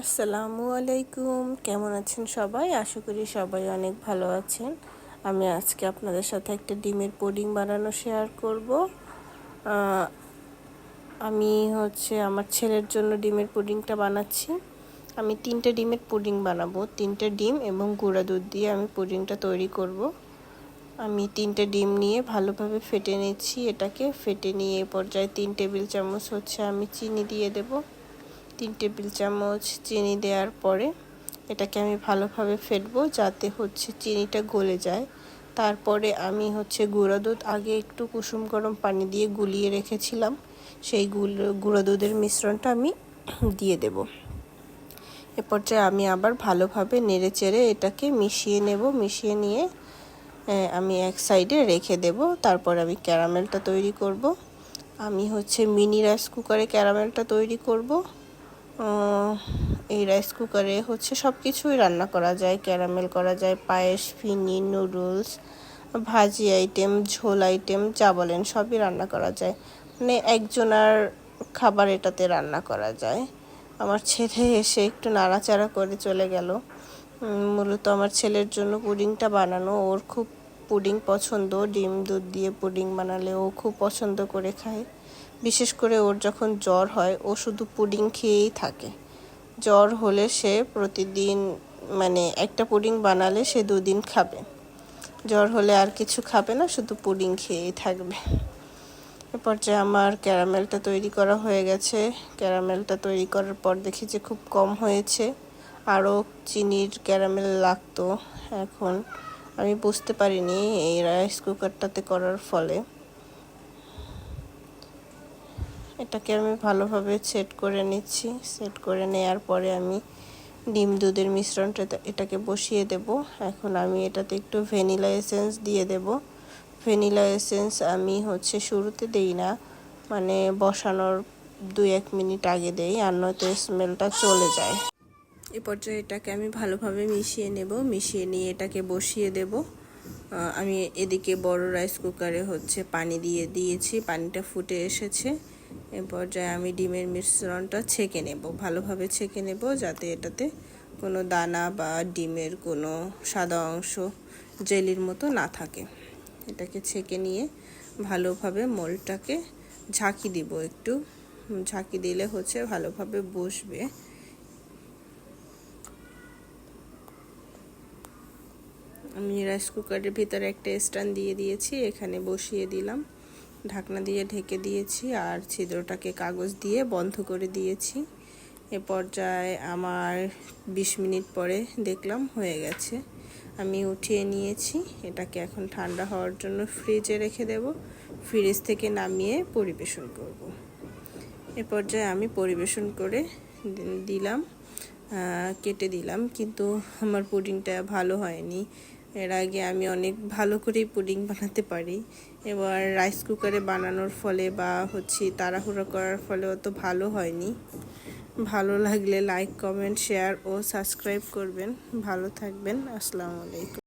আসসালামু আলাইকুম, কেমন আছেন সবাই? আশা করি সবাই অনেক ভালো আছেন। আমি আজকে আপনাদের সাথে একটা ডিমের পুডিং বানানো শেয়ার করব। আমি আমার ছেলের জন্য ডিমের পুডিংটা বানাচ্ছি। আমি 3টে ডিমের পুডিং বানাবো। 3টে ডিম এবং গুঁড়া দুধ দিয়ে আমি পুডিংটা তৈরি করব। আমি 3টে ডিম নিয়ে ভালোভাবে ফেটে নিচ্ছি। এটাকে ফেটে নিয়ে পর্যায়ে 3 টেবিল চামচ আমি চিনি দিয়ে দেবো। 3 টেবিল চামচ চিনি দেওয়ার পরে এটাকে আমি ভালোভাবে ফেটবো যাতে চিনিটা গলে যায়। তারপরে আমি গুঁড়া দুধ আগে একটু কুসুম গরম পানি দিয়ে গুলিয়ে রেখেছিলাম, সেই গুঁড়া দুধের মিশ্রণটা আমি দিয়ে দেব। এ পর্যায়ে আমি আবার ভালোভাবে নেড়ে চেড়ে এটাকে মিশিয়ে নেব। মিশিয়ে নিয়ে আমি এক সাইডে রেখে দেব। তারপর আমি ক্যারামেলটা তৈরি করব। আমি মিনি রাইস কুকারে ক্যারামেলটা তৈরি করব। এই রাইস কুকারে সব কিছুই রান্না করা যায়। ক্যারামেল করা যায়, পায়েস, ফিরনি, নুডলস, ভাজি আইটেম, ঝোল আইটেম যা বলেন সবই রান্না করা যায়। মানে একজনের খাবার এটাতে রান্না করা যায়। আমার ছেলে এসে একটু নাড়াচাড়া করে চলে গেল। মূলত আমার ছেলের জন্য পুডিংটা বানানো। ওর খুব পুডিং পছন্দ। ডিম দুধ দিয়ে পুডিং বানালে ও খুব পছন্দ করে খায়। বিশেষ করে ওর যখন জ্বর হয় ও শুধু পুডিং খেয়েই থাকে। জ্বর হলে সে প্রতিদিন একটা পুডিং বানালে সে 2 দিন খাবে। জ্বর হলে আর কিছু খাবে না, শুধু পুডিং খেয়েই থাকবে। এ পর্যায়ে আমার ক্যারামেলটা তৈরি করা হয়ে গেছে। ক্যারামেলটা তৈরি করার পর দেখি যে খুব কম হয়েছে, আরও চিনির ক্যারামেল লাগতো। এখন আমি বুঝতে পারিনি এই রাইস কুকারটাতে করার ফলে। এটাকে আমি ভালোভাবে সেট করে নিচ্ছি। সেট করে নেওয়ার পরে আমি ডিম দুধের মিশ্রণটা এটাকে বসিয়ে দেব। এখন আমি এটাতে একটু ভ্যানিলা এসেন্স দিয়ে দেব। ভ্যানিলা এসেন্স আমি শুরুতে দেই না, বসানোর 2-1 মিনিট আগে দেই, আর নয়তো স্মেলটা চলে যায়। এই পর্যায়ে এটাকে আমি ভালোভাবে মিশিয়ে নেব। মিশিয়ে নিয়ে এটাকে বসিয়ে দেব। আমি এদিকে বড় রাইস কুকারে পানি দিয়ে দিয়েছি, পানিটা ফুটে এসেছে। এ পর্যায়ে আমি ডিমের মিশ্রণটা ছেঁকে নেব, ভালোভাবে ছেঁকে নেব যাতে এটাতে কোনো দানা বা ডিমের কোনো সাদা অংশ জেলির মতো না থাকে। এটাকে ছেঁকে নিয়ে ভালোভাবে মোল্ডটাকে ঝাঁকি দিব। একটু ঝাঁকি দিলে ভালোভাবে বসবে। আমি রাইস কুকারের ভিতরে একটা স্ট্যান্ড দিয়ে দিয়েছি, এখানে বসিয়ে দিলাম, ঢাকনা দিয়ে ঢেকে দিয়েছি আর ছিদ্রটাকে কাগজ দিয়ে বন্ধ করে দিয়েছি। এ পর্যায়ে আমার 20 মিনিট পরে দেখলাম হয়ে গেছে। আমি উঠিয়ে নিয়েছি। এটাকে এখন ঠান্ডা হওয়ার জন্য ফ্রিজে রেখে দেব। ফ্রিজ থেকে নামিয়ে পরিবেশন করব। এ পর্যায়ে আমি পরিবেশন করে দিলাম, কেটে দিলাম, কিন্তু আমার পুডিংটা ভালো হয়নি। এর আগে আমি অনেক ভালো করেই পুডিং বানাতে পারি। এবার রাইস কুকারে বানানোর ফলে বা তাড়াহুড়ো করার ফলে অত ভালো হয়নি। ভালো লাগলে লাইক, কমেন্ট, শেয়ার ও সাবস্ক্রাইব করবেন। ভালো থাকবেন। আসসালামু আলাইকুম।